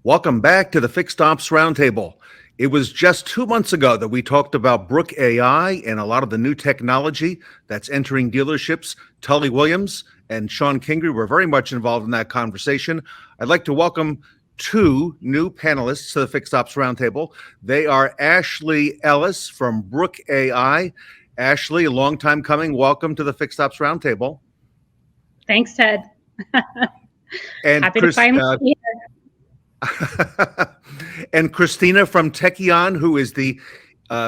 Welcome back to the Fixed Ops Roundtable. It was just 2 months ago that we talked about Brooke.ai and a lot of the new technology that's entering dealerships. Tully Williams and Sean Kingery were very much involved in that conversation. I'd like to welcome two new panelists to the Fixed Ops Roundtable. They are Ashley Ellis from Brooke.ai. Ashley, a long time coming. Welcome to the Fixed Ops Roundtable. Thanks, Ted. And Happy to finally be and Christina from Tekion, who is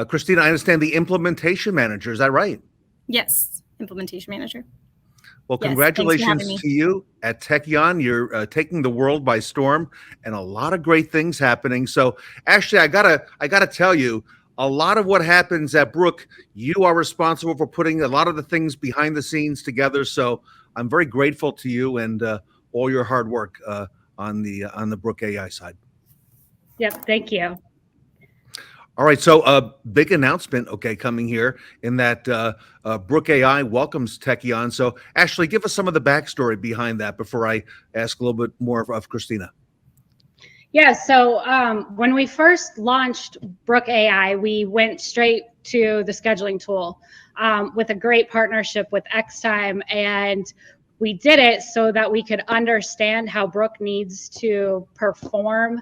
Christina, I understand, the implementation manager. Is that right? Yes, implementation manager. Well, Yes, congratulations to you at Tekion. You're taking the world by storm, and a lot of great things happening. So, Ashley, I gotta tell you, a lot of what happens at Brooke, you are responsible for putting a lot of the things behind the scenes together. So, I'm very grateful to you and all your hard work on the Brooke.ai side. Yep, thank you. All right, so a big announcement, coming here in that Brooke.ai welcomes Tekion. So, Ashley, give us some of the backstory behind that before I ask a little bit more of Christina. Yeah, so when we first launched Brooke.ai, we went straight to the scheduling tool with a great partnership with Xtime, and we did it so that we could understand how Brooke needs to perform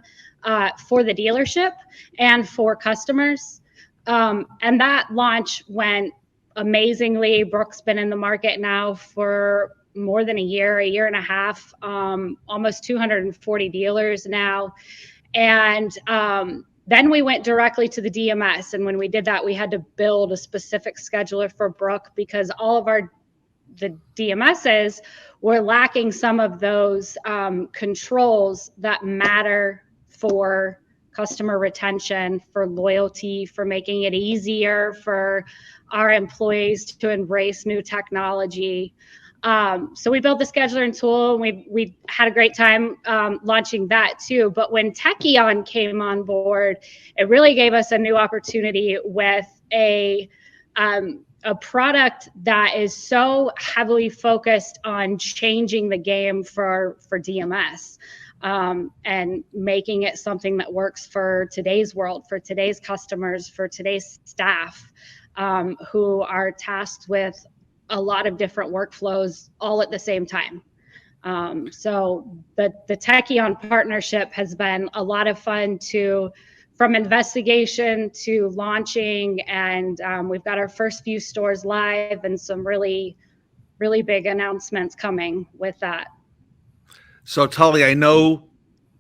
for the dealership and for customers. And that launch went amazingly. Brooke's been in the market now for more than a year and a half, almost 240 dealers now. And then we went directly to the DMS. And when we did that, we had to build a specific scheduler for Brooke because all of the DMSs were lacking some of those controls that matter for customer retention, for loyalty, for making it easier for our employees to embrace new technology. So we built the scheduler and tool, and we had a great time launching that too. But when Tekion came on board, it really gave us a new opportunity with a product that is so heavily focused on changing the game for DMS and making it something that works for today's world, for today's customers, for today's staff who are tasked with a lot of different workflows all at the same time. So the Tekion partnership has been a lot of fun from investigation to launching, and we've got our first few stores live and some really, really big announcements coming with that. So, Tully, I know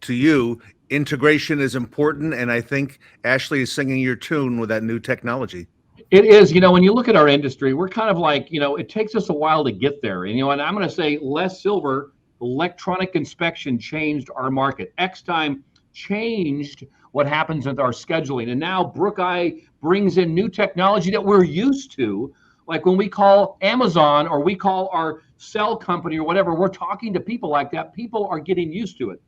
to you, integration is important, and I think Ashley is singing your tune with that new technology. It is, when you look at our industry, we're kind of like, it takes us a while to get there. And, and I'm going to say Les Silver, electronic inspection changed our market. Xtime changed what happens with our scheduling. And now Brooke.ai brings in new technology that we're used to. Like when we call Amazon or we call our cell company or whatever, we're talking to people like that. People are getting used to it.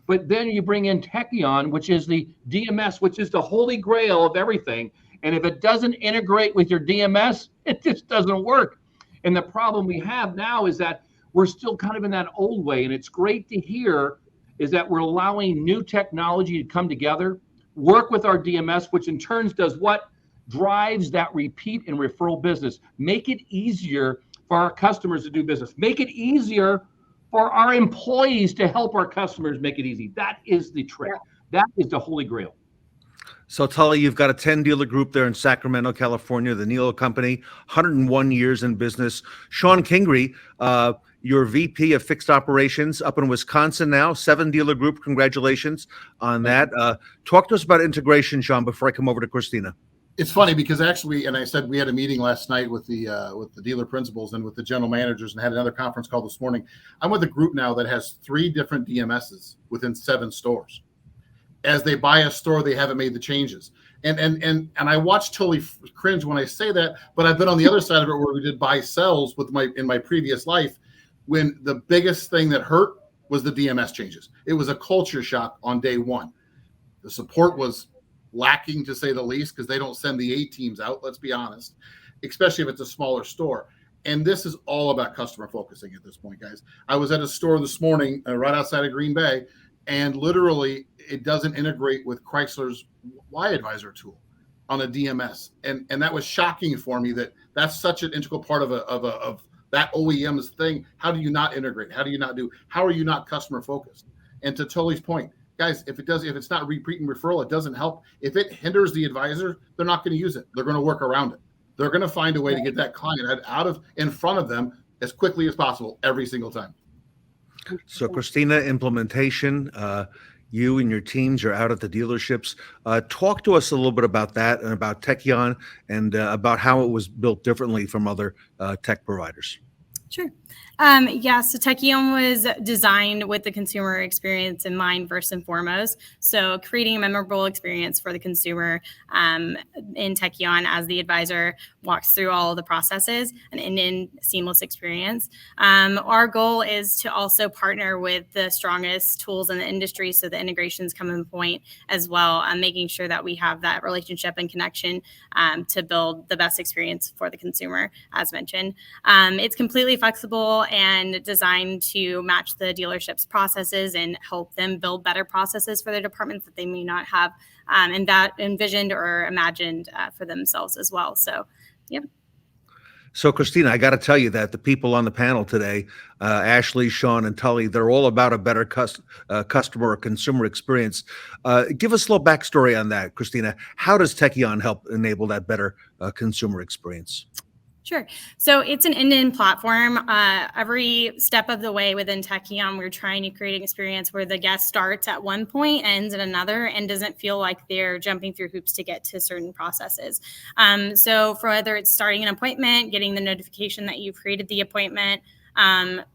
But then you bring in Tekion, which is the DMS, which is the holy grail of everything. And if it doesn't integrate with your DMS, it just doesn't work. And the problem we have now is that we're still kind of in that old way. And it's great to hear is that we're allowing new technology to come together, work with our DMS, which in turn does what? Drives that repeat and referral business. Make it easier for our customers to do business. Make it easier for our employees to help our customers make it easy. That is the trick. That is the holy grail. So, Tully, you've got a 10-dealer group there in Sacramento, California, the Nilo Company, 101 years in business. Sean Kingery, your VP of Fixed Operations up in Wisconsin now, 7-dealer group. Congratulations on that. Talk to us about integration, Sean, before I come over to Christina. It's funny because actually, and I said we had a meeting last night with the dealer principals and with the general managers and had another conference call this morning. I'm with a group now that has 3 different DMSs within 7 stores. As they buy a store, they haven't made the changes. And I watch Tully cringe when I say that, but I've been on the other side of it where we did buy sells in my previous life when the biggest thing that hurt was the DMS changes. It was a culture shock on day one. The support was lacking, to say the least, because they don't send the A teams out, let's be honest, especially if it's a smaller store. And this is all about customer focusing at this point, guys. I was at a store this morning right outside of Green Bay, and literally it doesn't integrate with Chrysler's Y Advisor tool on a DMS, and that was shocking for me that that's such an integral part of that OEM's thing. How do you not integrate? How are you not customer focused? And to Tully's point, guys, if it's not repeat and referral, it doesn't help. If it hinders the advisor, they're not going to use it. They're going to work around it. They're going to find a way to get that client in front of them as quickly as possible every single time. So, Christina, implementation, you and your teams are out at the dealerships. Talk to us a little bit about that and about Tekion and about how it was built differently from other tech providers. Sure. So Tekion was designed with the consumer experience in mind first and foremost. So creating a memorable experience for the consumer in Tekion as the advisor walks through all of the processes, an end-to-end seamless experience. Our goal is to also partner with the strongest tools in the industry, so the integrations come in point as well, making sure that we have that relationship and connection to build the best experience for the consumer, as mentioned. It's completely flexible and designed to match the dealership's processes and help them build better processes for their departments that they may not have envisioned or imagined for themselves as well. So, yep. So, Christina, I got to tell you that the people on the panel today, Ashley, Sean, and Tully, they're all about a better customer or consumer experience. Give us a little backstory on that, Christina. How does Tekion help enable that better consumer experience? Sure. So it's an end-to-end platform. Every step of the way within Tekion, we're trying to create an experience where the guest starts at one point, ends at another, and doesn't feel like they're jumping through hoops to get to certain processes. So for whether it's starting an appointment, getting the notification that you've created the appointment,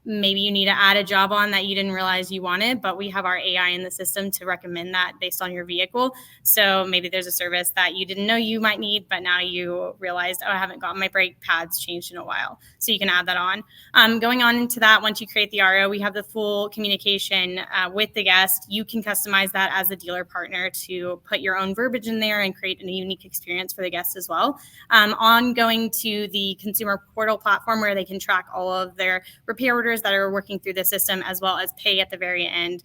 maybe you need to add a job on that you didn't realize you wanted, but we have our AI in the system to recommend that based on your vehicle. So maybe there's a service that you didn't know you might need, but now you realized, oh, I haven't got my brake pads changed in a while. So you can add that on. Going on into that, once you create the RO, we have the full communication with the guest. You can customize that as a dealer partner to put your own verbiage in there and create a unique experience for the guest as well. Ongoing to the consumer portal platform where they can track all of their repair orders that are working through the system, as well as pay at the very end.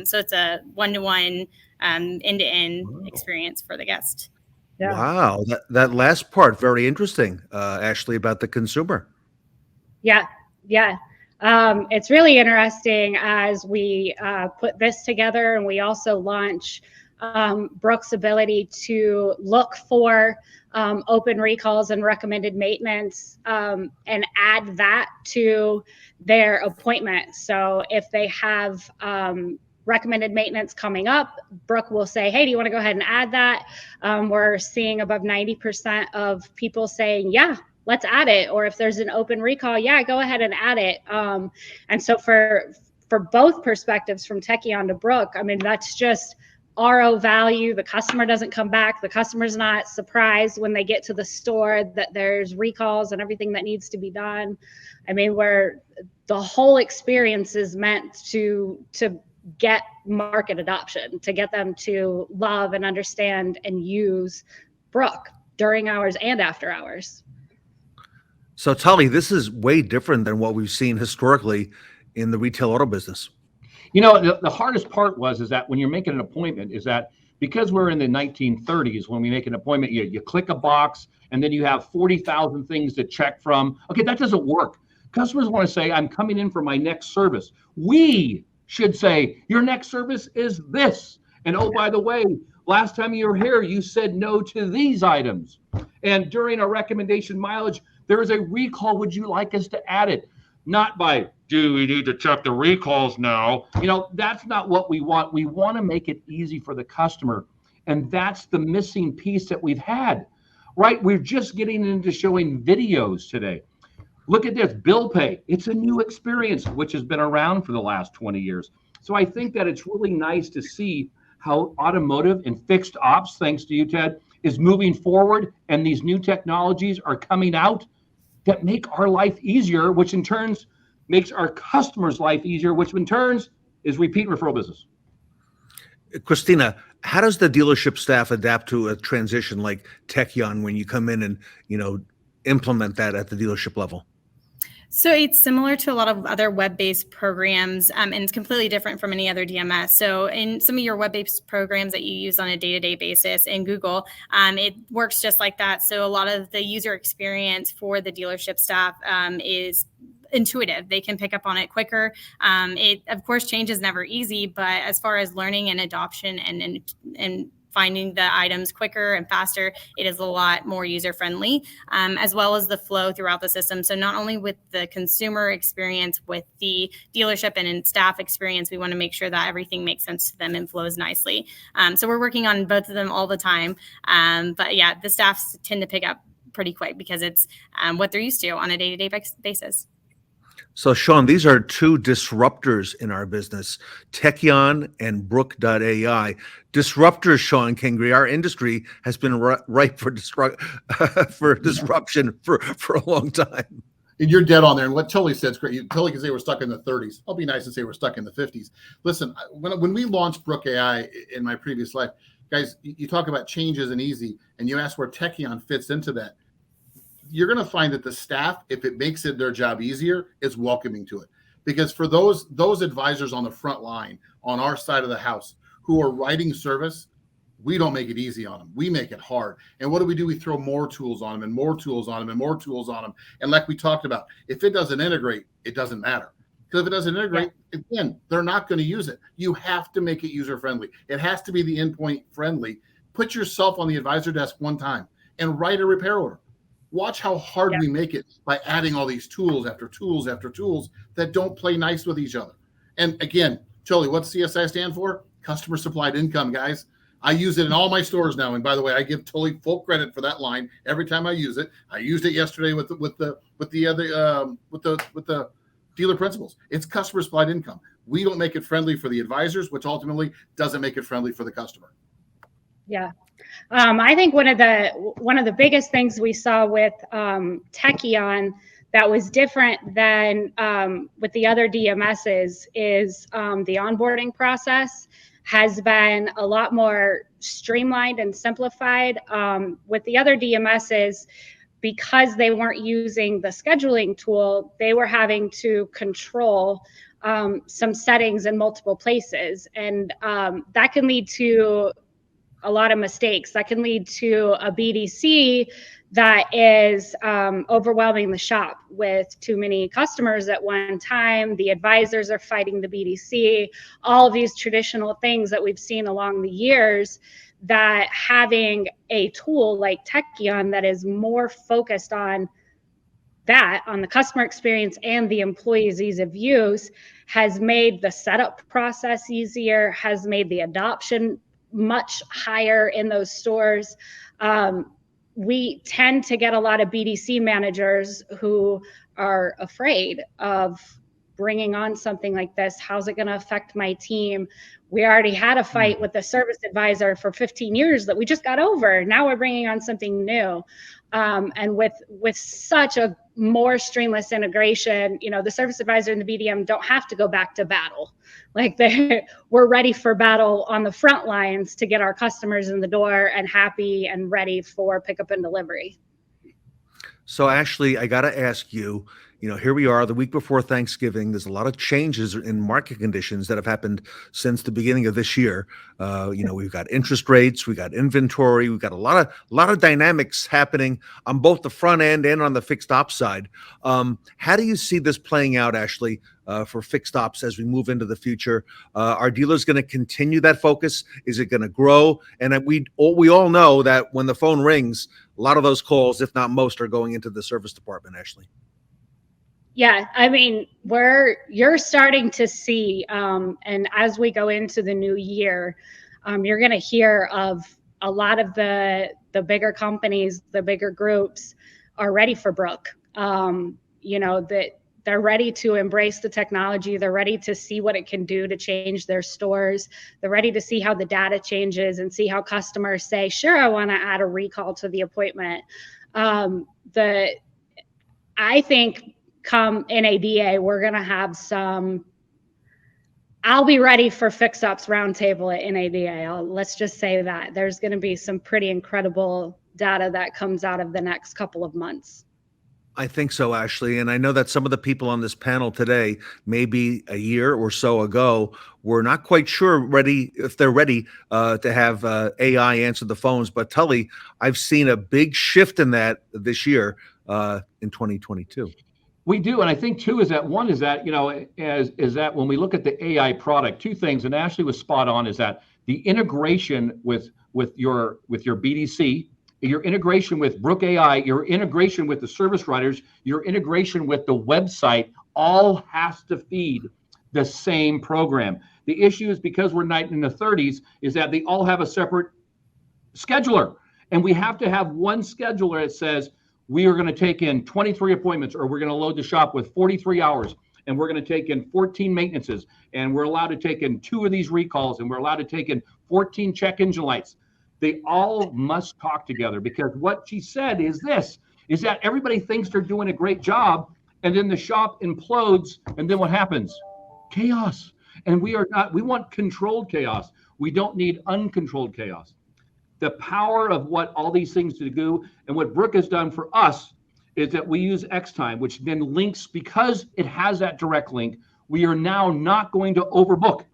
So it's a one-to-one, end-to-end experience for the guest. Yeah. Wow, that last part, very interesting, Ashley, about the consumer. Yeah. It's really interesting as we put this together, and we also launch Brooke's ability to look for open recalls and recommended maintenance and add that to their appointment. So if they have recommended maintenance coming up, Brooke will say, hey, do you want to go ahead and add that? We're seeing above 90% of people saying, yeah, let's add it. Or if there's an open recall, yeah, go ahead and add it. And so for both perspectives, from Tekion to Brooke, I mean, that's just RO value. The customer doesn't come back. The customer's not surprised when they get to the store that there's recalls and everything that needs to be done. I mean, where the whole experience is meant to get market adoption, to get them to love and understand and use Brooke during hours and after hours. So, Tully, this is way different than what we've seen historically in the retail auto business. You know, the hardest part is that when you're making an appointment is that because we're in the 1930s, when we make an appointment, you click a box and then you have 40,000 things to check from. Okay, that doesn't work. Customers want to say, I'm coming in for my next service. We should say, your next service is this. And oh, by the way, last time you were here, you said no to these items. And during a recommendation mileage, there is a recall. Would you like us to add it? Not by, do we need to check the recalls now? You know, that's not what we want. We want to make it easy for the customer. And that's the missing piece that we've had, right? We're just getting into showing videos today. Look at this, bill pay. It's a new experience, which has been around for the last 20 years. So I think that it's really nice to see how automotive and fixed ops, thanks to you, Ted, is moving forward. And these new technologies are coming out that make our life easier, which in turns makes our customers' life easier, which in turns is repeat referral business. Christina, how does the dealership staff adapt to a transition like Tekion when you come in and, implement that at the dealership level? So it's similar to a lot of other web-based programs, and it's completely different from any other DMS. So in some of your web-based programs that you use on a day-to-day basis in Google, it works just like that. So a lot of the user experience for the dealership staff is intuitive. They can pick up on it quicker. It, of course, change is never easy, but as far as learning and adoption and finding the items quicker and faster, it is a lot more user-friendly, as well as the flow throughout the system. So not only with the consumer experience, with the dealership and in staff experience, we want to make sure that everything makes sense to them and flows nicely. So we're working on both of them all the time. But yeah, the staffs tend to pick up pretty quick because it's what they're used to on a day-to-day basis. So, Sean, these are two disruptors in our business, Tekion and Brooke.ai. Disruptors, Sean Kingery. Our industry has been ripe for disruption for a long time. And you're dead on there. And what Tully said is great. Tully can say we're stuck in the 30s. I'll be nice and say we're stuck in the 50s. Listen, when we launched Brooke.ai in my previous life, guys, you talk about changes and easy, and you ask where Tekion fits into that. You're going to find that the staff, if it makes it their job easier, is welcoming to it. Because for those advisors on the front line, on our side of the house, who are writing service, we don't make it easy on them. We make it hard. And what do? We throw more tools on them and more tools on them and more tools on them. And like we talked about, if it doesn't integrate, it doesn't matter. Because if it doesn't integrate, again, they're not going to use it. You have to make it user-friendly. It has to be the endpoint friendly. Put yourself on the advisor desk one time and write a repair order. Watch how hard we make it by adding all these tools after tools after tools that don't play nice with each other. And again, Tully, what's CSI stand for? Customer supplied income, guys. I use it in all my stores now. And by the way, I give Tully full credit for that line every time I use it. I used it yesterday with the dealer principals. It's customer supplied income. We don't make it friendly for the advisors, which ultimately doesn't make it friendly for the customer. Yeah. I think one of the biggest things we saw with Tekion that was different than with the other DMSs is the onboarding process has been a lot more streamlined and simplified. With the other DMSs, because they weren't using the scheduling tool, they were having to control some settings in multiple places. And that can lead to a lot of mistakes. That can lead to a BDC that is overwhelming the shop with too many customers at one time. The advisors are fighting the BDC, all of these traditional things that we've seen along the years, that having a tool like Tekion that is more focused on that, on the customer experience and the employee's ease of use, has made the setup process easier, has made the adoption much higher in those stores. We tend to get a lot of BDC managers who are afraid of bringing on something like this. How's it going to affect my team? We already had a fight with the service advisor for 15 years that we just got over. Now we're bringing on something new. And with such a more streamless integration, the service advisor and the BDM don't have to go back to battle. Like we're ready for battle on the front lines to get our customers in the door and happy and ready for pickup and delivery. So Ashley, I got to ask you, here we are the week before Thanksgiving. There's a lot of changes in market conditions that have happened since the beginning of this year. We've got interest rates, we got inventory, we've got a lot of dynamics happening on both the front end and on the fixed ops side. How do you see this playing out, Ashley, for fixed ops as we move into the future? Are dealers going to continue that focus? Is it going to grow? And we all know that when the phone rings, a lot of those calls, if not most, are going into the service department, Ashley. Yeah, I mean, you're starting to see, and as we go into the new year, you're going to hear of a lot of the bigger companies, the bigger groups are ready for Brooke. That they're ready to embrace the technology. They're ready to see what it can do to change their stores. They're ready to see how the data changes and see how customers say, sure, I want to add a recall to the appointment. I think come NADA, we're going to have I'll be ready for Fix Ops Roundtable at NADA. Let's just say that. There's going to be some pretty incredible data that comes out of the next couple of months. I think so, Ashley. And I know that some of the people on this panel today, maybe a year or so ago, were not quite sure if they're ready to have AI answer the phones. But Tully, I've seen a big shift in that this year in 2022. We do, and I think two is that one is that is that when we look at the AI product, two things, and Ashley was spot on, is that the integration with your BDC, your integration with Brooke.ai, your integration with the service writers, your integration with the website, all has to feed the same program. The issue is because we're in the 30s, is that they all have a separate scheduler, and we have to have one scheduler that says, we are going to take in 23 appointments, or we're going to load the shop with 43 hours, and we're going to take in 14 maintenances, and we're allowed to take in 2 of these recalls, and we're allowed to take in 14 check engine lights. They all must talk together, because what she said is that everybody thinks they're doing a great job, and then the shop implodes, and then what happens? Chaos. And we want controlled chaos. We don't need uncontrolled chaos. The power of what all these things do, and what Brooke has done for us, is that we use Xtime, which then links, because it has that direct link, we are now not going to overbook.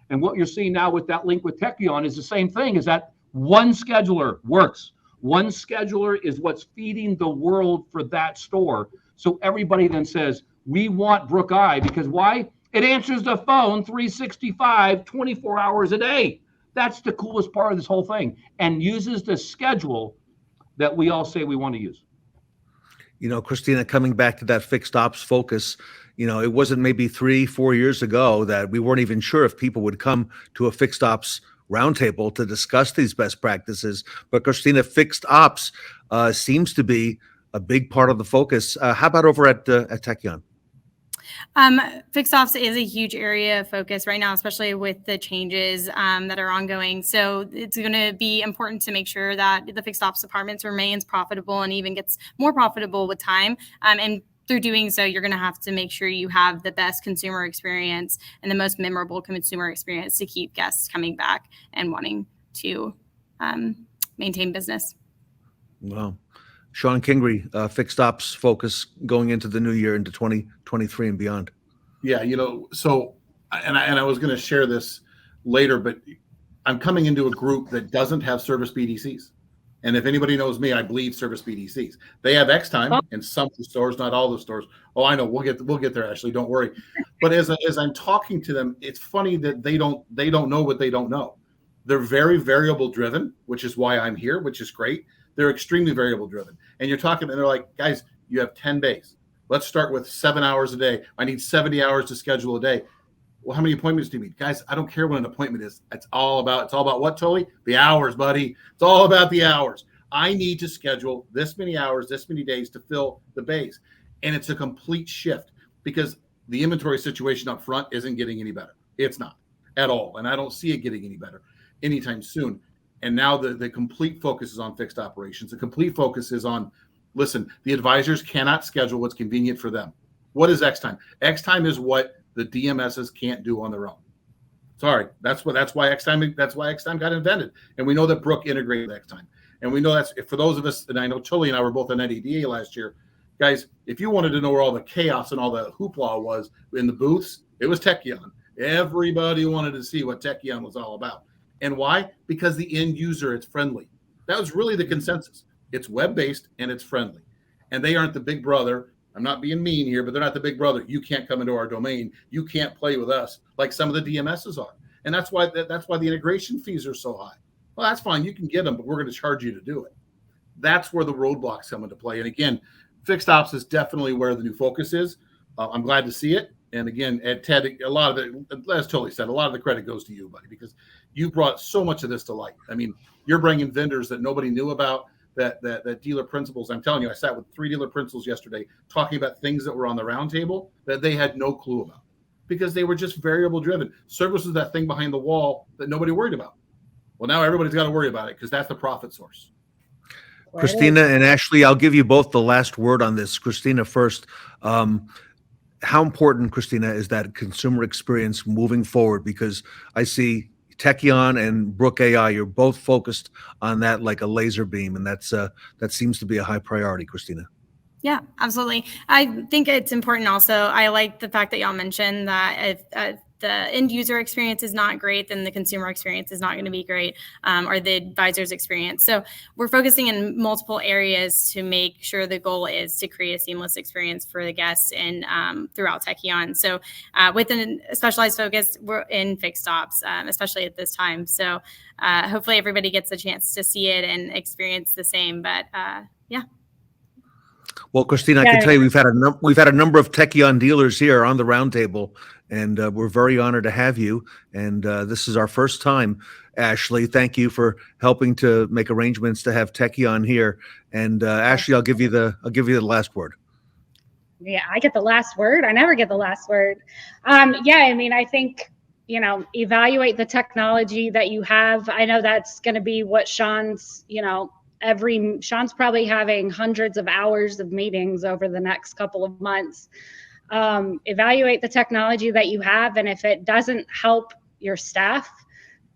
And what you're seeing now with that link with Tekion is the same thing, is that one scheduler works. One scheduler is what's feeding the world for that store. So everybody then says, we want Brooke.ai, because why? It answers the phone 365, 24 hours a day. That's the coolest part of this whole thing, and uses the schedule that we all say we want to use. Christina, coming back to that fixed ops focus, it wasn't maybe 3-4 years ago that we weren't even sure if people would come to a fixed ops roundtable to discuss these best practices. But Christina, fixed ops seems to be a big part of the focus. How about over at Tekion? Fixed ops is a huge area of focus right now, especially with the changes that are ongoing. So it's going to be important to make sure that the fixed ops departments remains profitable and even gets more profitable with time. And through doing so, you're going to have to make sure you have the best consumer experience and the most memorable consumer experience to keep guests coming back and wanting to maintain business. Wow. Sean Kingery, fixed ops focus going into the new year, into 2023 and beyond. Yeah, so, and I was going to share this later, but I'm coming into a group that doesn't have service BDCs. And if anybody knows me, I bleed service BDCs. They have Xtime in some of the stores, not all the stores. Oh, I know. We'll get there, Ashley. Don't worry. But as I'm talking to them, it's funny that they don't know what they don't know. They're very variable driven, which is why I'm here, which is great. They're extremely variable driven. And you're talking, and they're like, guys, you have 10 days. Let's start with 7 hours a day. I need 70 hours to schedule a day. Well, how many appointments do you need? Guys, I don't care what an appointment is. It's all about what, Tully? The hours, buddy. It's all about the hours. I need to schedule this many hours, this many days to fill the base. And it's a complete shift, because the inventory situation up front isn't getting any better. It's not at all. And I don't see it getting any better anytime soon. And now the complete focus is on fixed operations. The complete focus is on, listen, the advisors cannot schedule what's convenient for them. What is Xtime? Xtime is what the DMSs can't do on their own. Sorry, that's why Xtime got invented. And we know that Brooke integrated Xtime. And we know that's, for those of us, and I know Tully and I were both on NADA last year, guys, if you wanted to know where all the chaos and all the hoopla was in the booths, it was Tekion. Everybody wanted to see what Tekion was all about. And why? Because the end user, it's friendly. That was really the consensus. It's web-based and it's friendly. And they aren't the big brother. I'm not being mean here, but they're not the big brother. You can't come into our domain. You can't play with us like some of the DMSs are. And that's why the integration fees are so high. Well, that's fine. You can get them, but we're going to charge you to do it. That's where the roadblocks come into play. And again, fixed ops is definitely where the new focus is. I'm glad to see it. And again, at TED, a lot of it, as Tully said, a lot of the credit goes to you, buddy, because you brought so much of this to light. I mean, you're bringing vendors that nobody knew about, that dealer principals. I'm telling you, I sat with 3 dealer principals yesterday talking about things that were on the roundtable that they had no clue about, because they were just variable driven. Service was that thing behind the wall that nobody worried about. Well, now everybody's got to worry about it, because that's the profit source. Christina and Ashley, I'll give you both the last word on this. Christina first. How important, Christina, is that consumer experience moving forward? Because I see Tekion and Brooke.ai, you're both focused on that like a laser beam, and that seems to be a high priority, Christina. Yeah, absolutely. I think it's important also. I like the fact that y'all mentioned that if the end user experience is not great, then the consumer experience is not going to be great, or the advisor's experience. So we're focusing in multiple areas to make sure the goal is to create a seamless experience for the guests and throughout Tekion. So with a specialized focus, we're in fixed ops, especially at this time. So hopefully everybody gets a chance to see it and experience the same. But yeah. Well, Christina, I can tell you we've had a number of Tekion dealers here on the roundtable, and we're very honored to have you. And this is our first time. Ashley, thank you for helping to make arrangements to have Tekion here. And Ashley, I'll give you the last word. Yeah, I get the last word. I never get the last word. Yeah, I mean, I think, evaluate the technology that you have. I know that's going to be what Sean's, Sean's probably having hundreds of hours of meetings over the next couple of months. Evaluate the technology that you have. And if it doesn't help your staff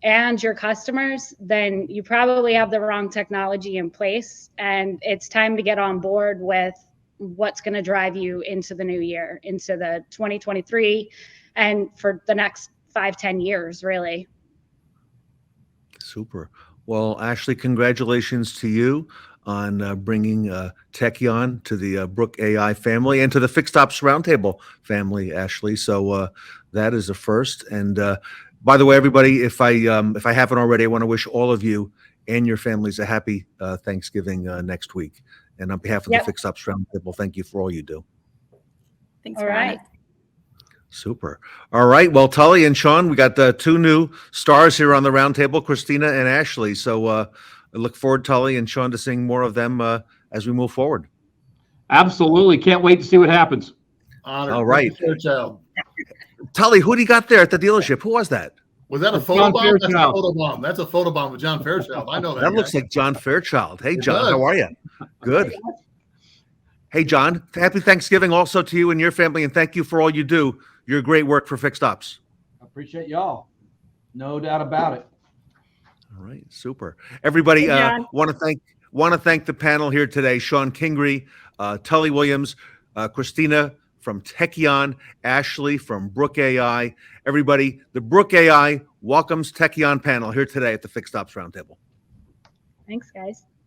and your customers, then you probably have the wrong technology in place. And it's time to get on board with what's going to drive you into the new year, into the 2023, and for the next 5-10 years, really. Super. Well, Ashley, congratulations to you on bringing Tekion to the Brooke.ai family and to the Fixed Ops Roundtable family, Ashley. So that is a first. And by the way, everybody, if I haven't already, I want to wish all of you and your families a happy Thanksgiving next week. And on behalf of the Fixed Ops Roundtable, thank you for all you do. Thanks for having us. Super. All right. Well, Tully and Sean, we got the two new stars here on the roundtable, Christina and Ashley. So I look forward, Tully and Sean, to seeing more of them as we move forward. Absolutely. Can't wait to see what happens. Honored. All right. Fairchild. Tully, who do you got there at the dealership? Who was that? Was that a photo bomb? That's a photo bomb. That's a photo bomb with John Fairchild. I know that. That looks like John Fairchild. Hey, It John, does. how are you? Good. Hey, John, happy Thanksgiving also to you and your family, and thank you for all you do. Your great work for Fixed Ops. I appreciate y'all. No doubt about it. All right, super. Everybody, want to thank the panel here today: Sean Kingery, Tully Williams, Christina from Tekion, Ashley from Brooke.ai. Everybody, the Brooke.ai welcomes Tekion panel here today at the Fixed Ops Roundtable. Thanks, guys.